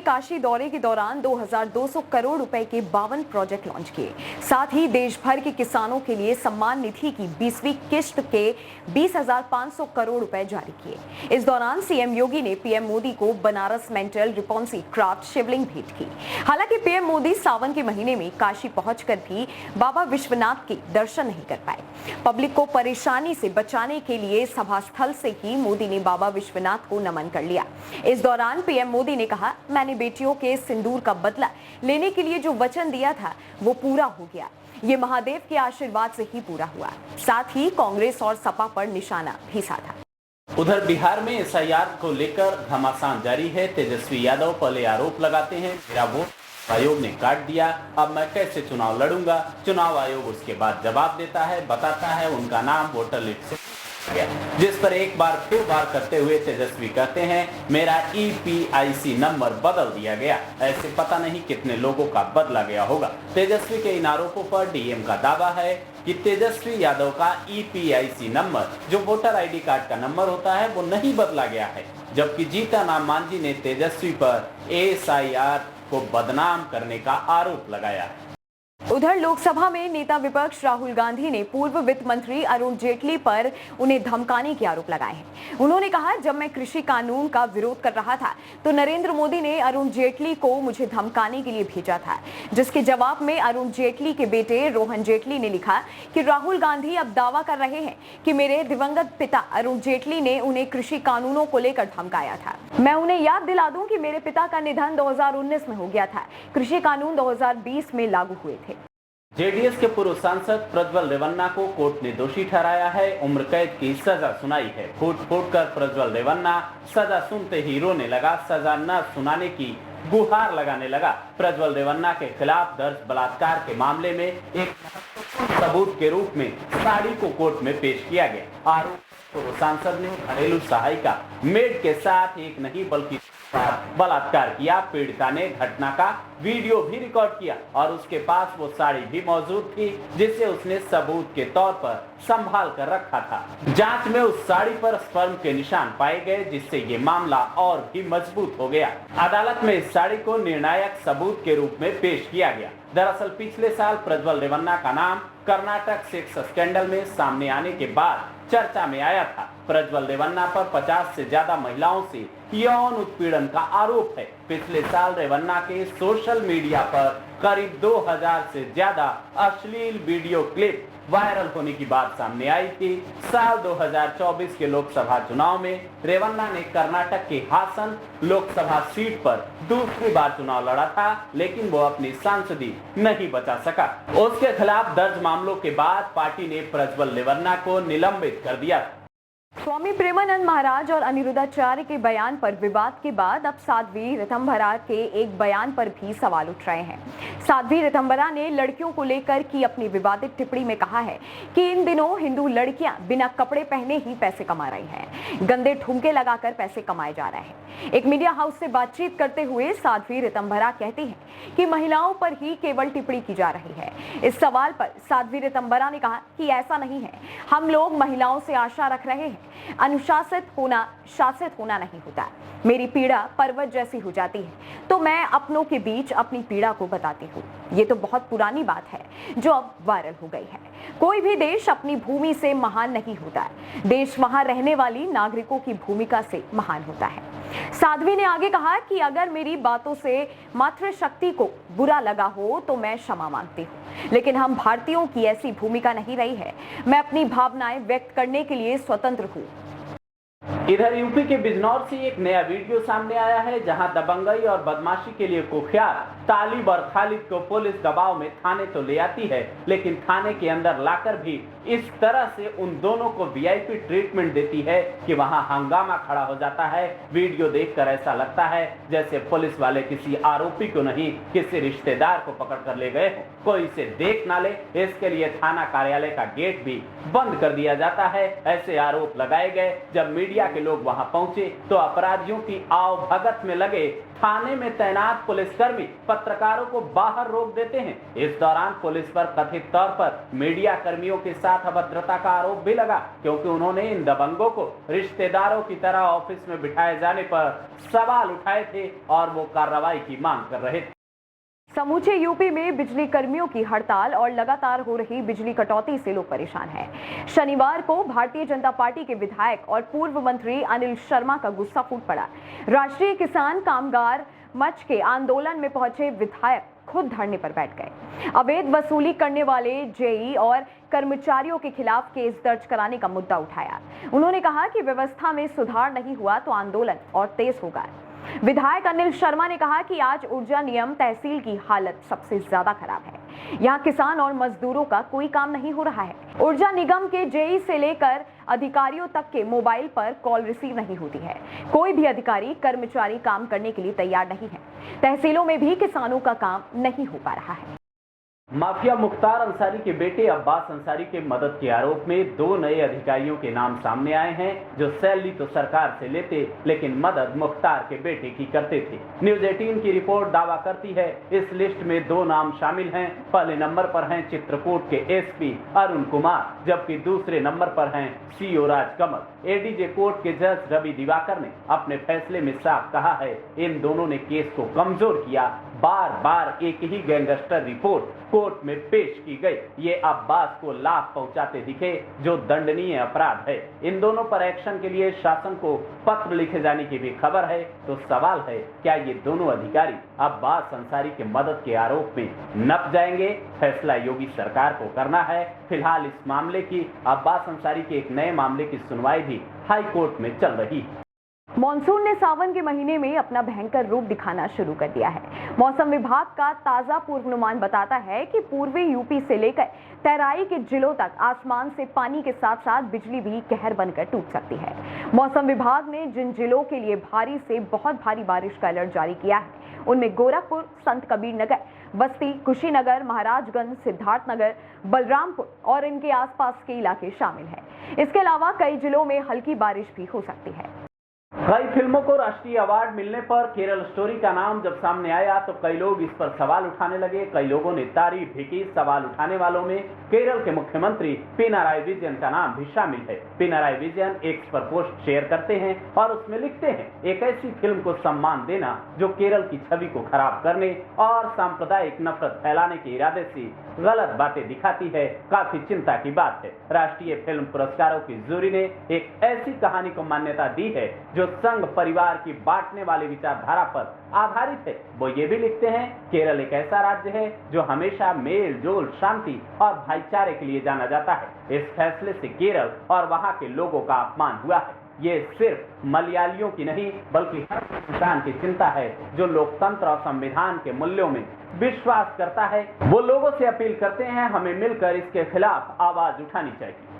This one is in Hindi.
काशी दौरे के दौरान 2200 करोड़ रुपए के 52 प्रोजेक्ट लॉन्च किए। साथ ही देश भर के किसानों के लिए सम्मान निधि की 20वीं किश्त के 20,500 करोड़ रुपए जारी किए। इस दौरान सीएम योगी ने पीएम मोदी को बनारस मेंटल रिपॉन्सी क्राफ्ट शिवलिंग भेंट की। हालांकि पीएम मोदी सावन के महीने में काशी पहुंचकर भी बाबा विश्वनाथ के दर्शन नहीं कर पाए। पब्लिक को परेशानी से बचाने के लिए सभा स्थल से ही मोदी ने बाबा विश्वनाथ को नमन कर लिया। इस दौरान पीएम मोदी ने कहा, मैंने बेटियों के सिंदूर का बदला लेने के लिए जो वचन दिया था वो पूरा हो गया। ये महादेव के आशीर्वाद से ही पूरा हुआ। साथ ही कांग्रेस और सपा पर निशाना भी साधा। उधर बिहार में एसआईआर को लेकर घमासान जारी है। तेजस्वी यादव पहले आरोप लगाते हैं, मेरा वोट आयोग ने काट दिया, अब मैं कैसे चुनाव लड़ूंगा। चुनाव आयोग उसके बाद जवाब देता है, बताता है उनका नाम वोटर लिस्ट से गया, जिस पर एक बार फिर वार करते हुए तेजस्वी कहते हैं, मेरा EPIC नंबर बदल दिया गया। ऐसे पता नहीं कितने लोगों का बदला गया होगा। तेजस्वी के इन आरोपों पर डीएम का दावा है कि तेजस्वी यादव का EPIC नंबर, जो वोटर ID कार्ड का नंबर होता है, वो नहीं बदला गया है। जबकि जीतन राम मांझी ने तेजस्वी पर SIR को बदनाम करने का आरोप लगाया। उधर लोकसभा में नेता विपक्ष राहुल गांधी ने पूर्व वित्त मंत्री अरुण जेटली पर उन्हें धमकाने के आरोप लगाए हैं। उन्होंने कहा, जब मैं कृषि कानून का विरोध कर रहा था तो नरेंद्र मोदी ने अरुण जेटली को मुझे धमकाने के लिए भेजा था, जिसके जवाब में अरुण जेटली के बेटे रोहन जेटली ने लिखा कि राहुल गांधी अब दावा कर रहे हैं कि मेरे दिवंगत पिता अरुण जेटली ने उन्हें कृषि कानूनों को लेकर धमकाया था। मैं उन्हें याद दिला दूं कि मेरे पिता का निधन 2019 में हो गया था। कृषि कानून 2020 में लागू हुए थे। जेडीएस के पूर्व सांसद प्रज्वल रेवन्ना को कोर्ट ने दोषी ठहराया है। उम्र कैद की सजा सुनाई है। फूट फूट कर प्रज्वल रेवन्ना सजा सुनते ही रोने लगा। सजा न सुनाने की गुहार लगाने लगा। प्रज्वल रेवन्ना के खिलाफ दर्ज बलात्कार के मामले में एक सबूत के रूप में साड़ी को कोर्ट में पेश किया गया। आरोप पूर्व सांसद ने घरेलू सहायिका मेड के साथ एक नहीं बल्कि बलात्कार किया। पीड़िता ने घटना का वीडियो भी रिकॉर्ड किया और उसके पास वो साड़ी भी मौजूद थी, जिसे उसने सबूत के तौर पर संभाल कर रखा था। जांच में उस साड़ी पर स्पर्म के निशान पाए गए, जिससे ये मामला और भी मजबूत हो गया। अदालत में इस साड़ी को निर्णायक सबूत के रूप में पेश किया गया। दरअसल पिछले साल प्रज्वल रेवन्ना का नाम कर्नाटक सेक्स स्कैंडल में सामने आने के बाद चर्चा में आया था। प्रज्वल रेवन्ना पर 50 से ज्यादा महिलाओं से यौन उत्पीड़न का आरोप है। पिछले साल रेवन्ना के सोशल मीडिया पर करीब 2000 से ज्यादा अश्लील वीडियो क्लिप वायरल होने की बात सामने आई थी। साल 2024 के लोकसभा चुनाव में रेवन्ना ने कर्नाटक के हासन लोकसभा सीट पर दूसरी बार चुनाव लड़ा था, लेकिन वो अपनी सांसदी नहीं बचा सका। उसके खिलाफ दर्ज मामलों के बाद पार्टी ने प्रज्वल रेवन्ना को निलंबित कर दिया। स्वामी प्रेमानंद महाराज और अनिरुद्धाचार्य के बयान पर विवाद के बाद अब साध्वी ऋतंभरा के एक बयान पर भी सवाल उठ रहे हैं। साध्वी ऋतंभरा ने लड़कियों को लेकर की अपनी विवादित टिप्पणी में कहा है कि इन दिनों हिंदू लड़कियां बिना कपड़े पहने ही पैसे कमा रही हैं, गंदे ठुमके लगाकर पैसे कमाए जा रहे हैं। एक मीडिया हाउस से बातचीत करते हुए साध्वी ऋतंभरा कहती हैं कि महिलाओं पर ही केवल टिप्पणी की जा रही है। इस सवाल पर साध्वी ऋतंभरा ने कहा कि ऐसा नहीं है, हम लोग महिलाओं से आशा रख रहे हैं। अनुशासित होना शासित होना नहीं होता। मेरी पीड़ा पर्वत जैसी हो जाती है तो मैं अपनों के बीच अपनी पीड़ा को बताती हूँ। ये तो बहुत पुरानी बात है जो अब वायरल हो गई है। कोई भी देश अपनी भूमि से महान नहीं होता। देश वहां रहने वाली नागरिकों की भूमिका से महान होता है। साध्वी ने आगे कहा कि अगर मेरी बातों से मातृशक्ति को बुरा लगा हो तो मैं क्षमा मांगती हूँ, लेकिन हम भारतीयों की ऐसी भूमिका नहीं रही है। मैं अपनी भावनाएं व्यक्त करने के लिए स्वतंत्र हूँ। इधर यूपी के बिजनौर से एक नया वीडियो सामने आया है, जहां दबंगई और बदमाशी के लिए कुख्यात तालिब और खालिद को पुलिस दबाव में थाने तो ले आती है, लेकिन थाने के अंदर लाकर भी इस तरह से उन दोनों को VIP ट्रीटमेंट देती है कि वहां हंगामा खड़ा हो जाता है। वीडियो देखकर ऐसा लगता है जैसे पुलिस वाले किसी आरोपी को नहीं, किसी रिश्तेदार को पकड़ कर ले गए हो। कोई इसे देख ना ले, इसके लिए थाना कार्यालय का गेट भी बंद कर दिया जाता है। ऐसे आरोप लगाए गए। जब मीडिया के लोग वहां पहुंचे तो अपराधियों की आवभगत में लगे थाने में तैनात पुलिसकर्मी पत्रकारों को बाहर रोक देते हैं। इस दौरान पुलिस पर कथित तौर पर मीडिया कर्मियों के साथ साथ अभद्रता का आरोप भी लगा, क्योंकि उन्होंने इन दबंगों को रिश्तेदारों की तरह ऑफिस में बिठाए जाने पर सवाल उठाए थे और वो कार्रवाई की मांग कर रहे थे। समूचे यूपी में बिजली कर्मियों की हड़ताल और लगातार हो रही बिजली कटौती से लोग परेशान हैं। शनिवार को भारतीय जनता पार्टी के विधायक और पूर्व मंत्री अनिल शर्मा का गुस्सा फूट पड़ा। राष्ट्रीय किसान कामगार मंच के आंदोलन में पहुंचे विधायक खुद धरने पर बैठ गए। अवैध वसूली करने वाले जेई और कर्मचारियों के खिलाफ केस दर्ज कराने का मुद्दा उठाया। उन्होंने कहा कि व्यवस्था में सुधार नहीं हुआ तो आंदोलन और तेज होगा। विधायक अनिल शर्मा ने कहा कि आज ऊर्जा निगम तहसील की हालत सबसे ज्यादा खराब है। यहाँ किसान और मजदूरों का कोई काम नहीं हो रहा है। ऊर्जा निगम के जेई से लेकर अधिकारियों तक के मोबाइल पर कॉल रिसीव नहीं होती है। कोई भी अधिकारी कर्मचारी काम करने के लिए तैयार नहीं है। तहसीलों में भी किसानों का काम नहीं हो पा रहा है। माफिया मुख्तार अंसारी के बेटे अब्बास अंसारी के मदद के आरोप में 2 नए अधिकारियों के नाम सामने आए हैं, जो सैलरी तो सरकार से लेते लेकिन मदद मुख्तार के बेटे की करते थे। न्यूज 18 की रिपोर्ट दावा करती है इस लिस्ट में 2 नाम शामिल हैं। पहले नंबर पर हैं चित्रकूट के एसपी अरुण कुमार, जबकि दूसरे नंबर पर हैं सीओ राजकमल। एडीजे कोर्ट के जज रवि दिवाकर ने अपने फैसले में साफ कहा है इन दोनों ने केस को कमजोर किया। बार बार एक ही गैंगस्टर रिपोर्ट कोर्ट में पेश की गई। ये अब्बास को लाभ पहुंचाते दिखे, जो दंडनीय अपराध है। इन दोनों पर एक्शन के लिए शासन को पत्र लिखे जाने की भी खबर है। तो सवाल है, क्या ये दोनों अधिकारी अब्बास अंसारी के मदद के आरोप में नप जाएंगे? फैसला योगी सरकार को करना है। फिलहाल इस मामले की अब्बास अंसारी के एक नए मामले की सुनवाई भी हाई कोर्ट में चल रही है। मॉनसून ने सावन के महीने में अपना भयंकर रूप दिखाना शुरू कर दिया है। मौसम विभाग का ताजा पूर्वानुमान बताता है कि पूर्वी यूपी से लेकर तराई के जिलों तक आसमान से पानी के साथ साथ बिजली भी कहर बनकर टूट सकती है। मौसम विभाग ने जिन जिलों के लिए भारी से बहुत भारी बारिश का अलर्ट जारी किया है उनमें गोरखपुर, संत कबीर नगर, बस्ती, कुशीनगर, महाराजगंज, सिद्धार्थनगर, बलरामपुर और इनके आसपास के इलाके शामिल हैं। इसके अलावा कई जिलों में हल्की बारिश भी हो सकती है। कई फिल्मों को राष्ट्रीय अवार्ड मिलने पर केरल स्टोरी का नाम जब सामने आया तो कई लोग इस पर सवाल उठाने लगे। कई लोगों ने तारीफ भी की। सवाल उठाने वालों में केरल के मुख्यमंत्री पिनाराई विजयन का नाम भी शामिल है। पिनाराई विजयन एक्स पर पोस्ट शेयर करते हैं और उसमें लिखते हैं, एक ऐसी फिल्म को सम्मान देना जो केरल की छवि को खराब करने और सांप्रदायिक नफरत फैलाने के इरादे से गलत बातें दिखाती है, काफी चिंता की बात है। राष्ट्रीय फिल्म पुरस्कारों की जूरी ने एक ऐसी कहानी को मान्यता दी है जो संघ परिवार की बांटने वाली विचारधारा पर आधारित है। वो ये भी लिखते हैं, केरल एक ऐसा राज्य है जो हमेशा मेल जोल, शांति और भाईचारे के लिए जाना जाता है। इस फैसले से केरल और वहां के लोगों का अपमान हुआ है। ये सिर्फ मलयालियों की नहीं बल्कि हर इंसान की चिंता है जो लोकतंत्र और संविधान के मूल्यों में विश्वास करता है। वो लोगों से अपील करते हैं, हमें मिलकर इसके खिलाफ आवाज उठानी चाहिए।